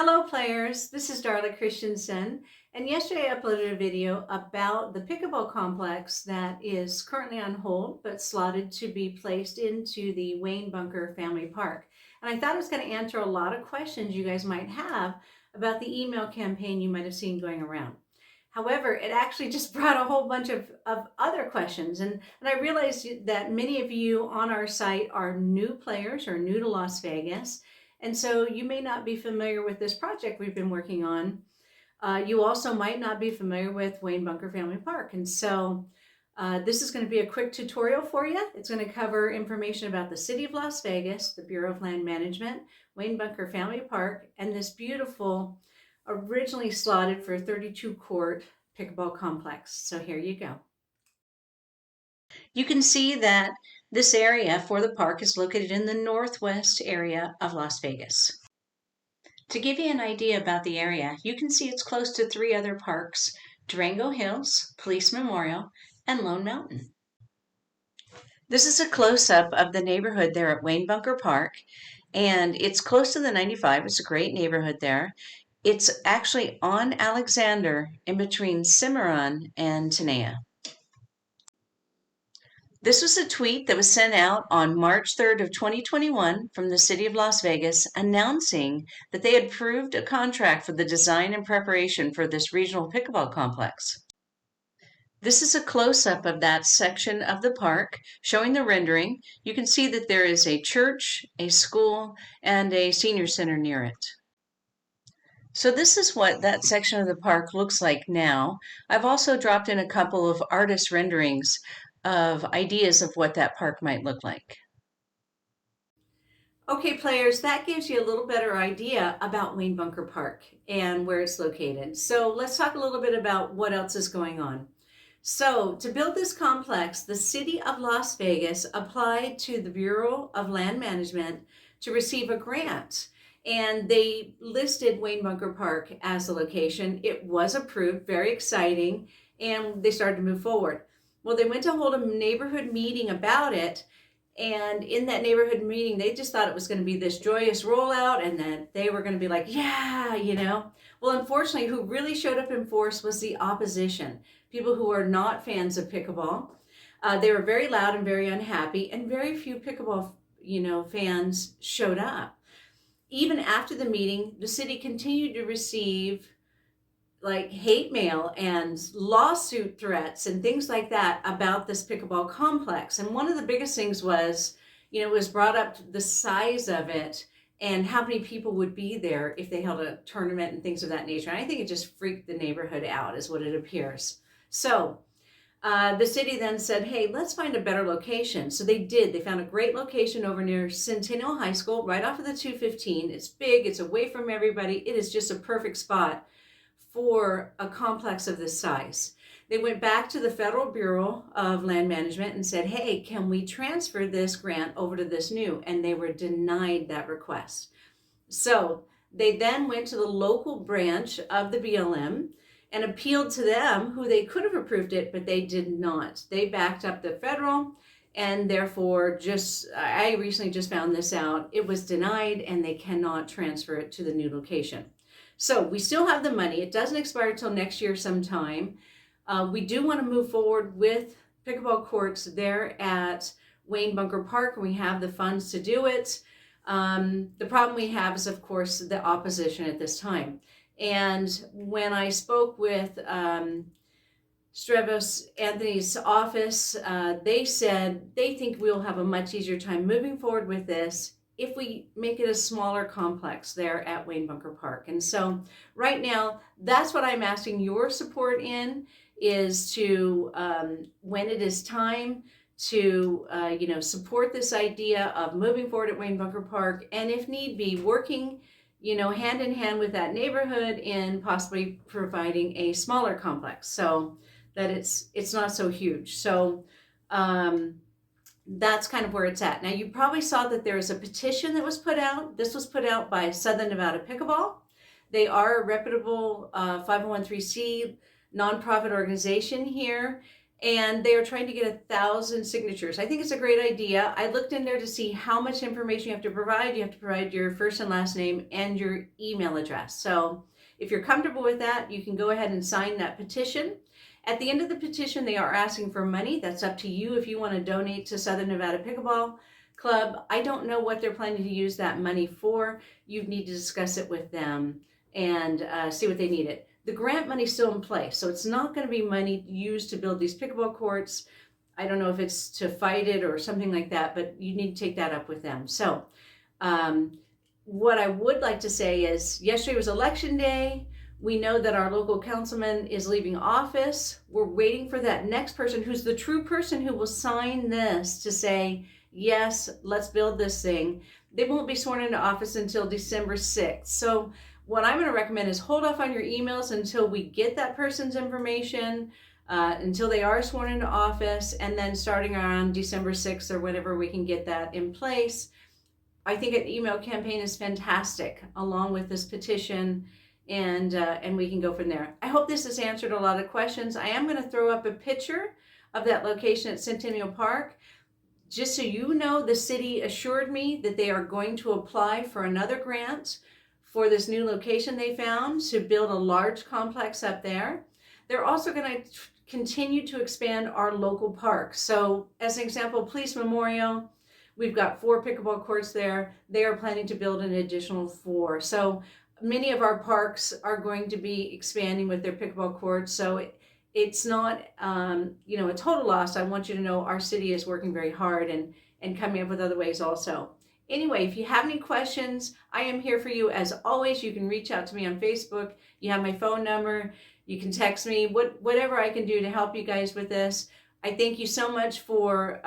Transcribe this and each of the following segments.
Hello players, this is Darla Christensen, and yesterday I uploaded a video about the pickleball complex that is currently on hold but slotted to be placed into the Wayne Bunker Family Park. And I thought it was going to answer a lot of questions you guys might have about the email campaign you might have seen going around. However, it actually just brought a whole bunch of other questions. And I realized that many of you on our site are new players or new to Las Vegas. And so you may not be familiar with this project we've been working on. You also might not be familiar with Wayne Bunker Family Park. And so this is going to be a quick tutorial for you. It's going to cover information about the City of Las Vegas, the Bureau of Land Management, Wayne Bunker Family Park, and this beautiful, originally slotted for a 32-court pickleball complex. So here you go. You can see that this area for the park is located in the northwest area of Las Vegas. To give you an idea about the area, you can see it's close to three other parks: Durango Hills, Police Memorial, and Lone Mountain. This is a close-up of the neighborhood there at Wayne Bunker Park, and it's close to the 95. It's a great neighborhood there. It's actually on Alexander in between Cimarron and Tenaya. This was a tweet that was sent out on March 3rd of 2021 from the City of Las Vegas announcing that they had approved a contract for the design and preparation for this regional pickleball complex. This is a close-up of that section of the park showing the rendering. You can see that there is a church, a school, and a senior center near it. So this is what that section of the park looks like now. I've also dropped in a couple of artist renderings of ideas of what that park might look like. Okay, players, that gives you a little better idea about Wayne Bunker Park and where it's located. So let's talk a little bit about what else is going on. So to build this complex, the City of Las Vegas applied to the Bureau of Land Management to receive a grant. And they listed Wayne Bunker Park as the location. It was approved, very exciting, and they started to move forward. Well, they went to hold a neighborhood meeting about it, and in that neighborhood meeting, they just thought it was going to be this joyous rollout and that they were going to be like, yeah, you know. Well, unfortunately, who really showed up in force was the opposition, people who are not fans of pickleball. They were very loud and very unhappy, and very few pickleball, fans showed up. Even after the meeting, the city continued to receive like hate mail and lawsuit threats and things like that about this pickleball complex. And one of the biggest things was, it was brought up the size of it and how many people would be there if they held a tournament and things of that nature. And I think it just freaked the neighborhood out, is what it appears. So the city then said, hey, let's find a better location. So they did. They found a great location over near Centennial High School, right off of the 215. It's big. It's away from everybody. It is just a perfect spot for a complex of this size. They went back to the Federal Bureau of Land Management and said, hey, can we transfer this grant over to this new? And they were denied that request. So they then went to the local branch of the BLM and appealed to them, who they could have approved it, but they did not. They backed up the federal, and therefore I recently just found this out. It was denied and they cannot transfer it to the new location. So we still have the money. It doesn't expire till next year sometime. We do want to move forward with pickleball courts there at Wayne Bunker Park, and we have the funds to do it. The problem we have is, of course, the opposition at this time. And when I spoke with Strevos Anthony's office, they said they think we'll have a much easier time moving forward with this if we make it a smaller complex there at Wayne Bunker Park. And so right now, that's what I'm asking your support in, is to, when it is time to, support this idea of moving forward at Wayne Bunker Park, and if need be, working, hand in hand with that neighborhood in possibly providing a smaller complex so that it's not so huge. So, that's kind of where it's at. Now, you probably saw that there is a petition that was put out. This was put out by Southern Nevada Pickleball. They are a reputable 501c nonprofit organization here, and they are trying to get 1,000 signatures. I think it's a great idea. I looked in there to see how much information you have to provide. You have to provide your first and last name and your email address. So if you're comfortable with that, you can go ahead and sign that petition. At the end of the petition, they are asking for money. That's up to you if you want to donate to Southern Nevada Pickleball Club. I don't know what they're planning to use that money for. You need to discuss it with them and see what they need it. The grant money's still in place, so it's not going to be money used to build these pickleball courts. I don't know if it's to fight it or something like that, but you need to take that up with them. So what I would like to say is yesterday was election day. We know that our local councilman is leaving office. We're waiting for that next person who's the true person who will sign this to say, yes, let's build this thing. They won't be sworn into office until December 6th. So what I'm going to recommend is hold off on your emails until we get that person's information, until they are sworn into office, and then starting around December 6th or whenever we can get that in place. I think an email campaign is fantastic along with this petition, and we can go from there. I hope this has answered a lot of questions. I am going to throw up a picture of that location at Centennial Park. Just so you know, the city assured me that they are going to apply for another grant for this new location they found to build a large complex up there. They're also going to continue to expand our local parks. So as an example, Police Memorial, we've got 4 pickleball courts there. They are planning to build an additional 4. So many of our parks are going to be expanding with their pickleball courts. So it's not a total loss. I want you to know our city is working very hard and coming up with other ways also. Anyway, if you have any questions, I am here for you. As always, you can reach out to me on Facebook. You have my phone number. You can text me, whatever I can do to help you guys with this. I thank you so much for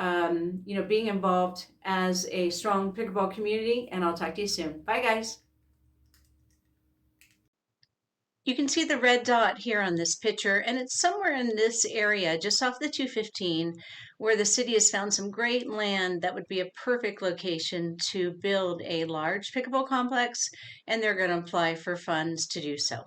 being involved as a strong pickleball community, and I'll talk to you soon. Bye, guys. You can see the red dot here on this picture, and it's somewhere in this area, just off the 215, where the city has found some great land that would be a perfect location to build a large pickleball complex, and they're going to apply for funds to do so.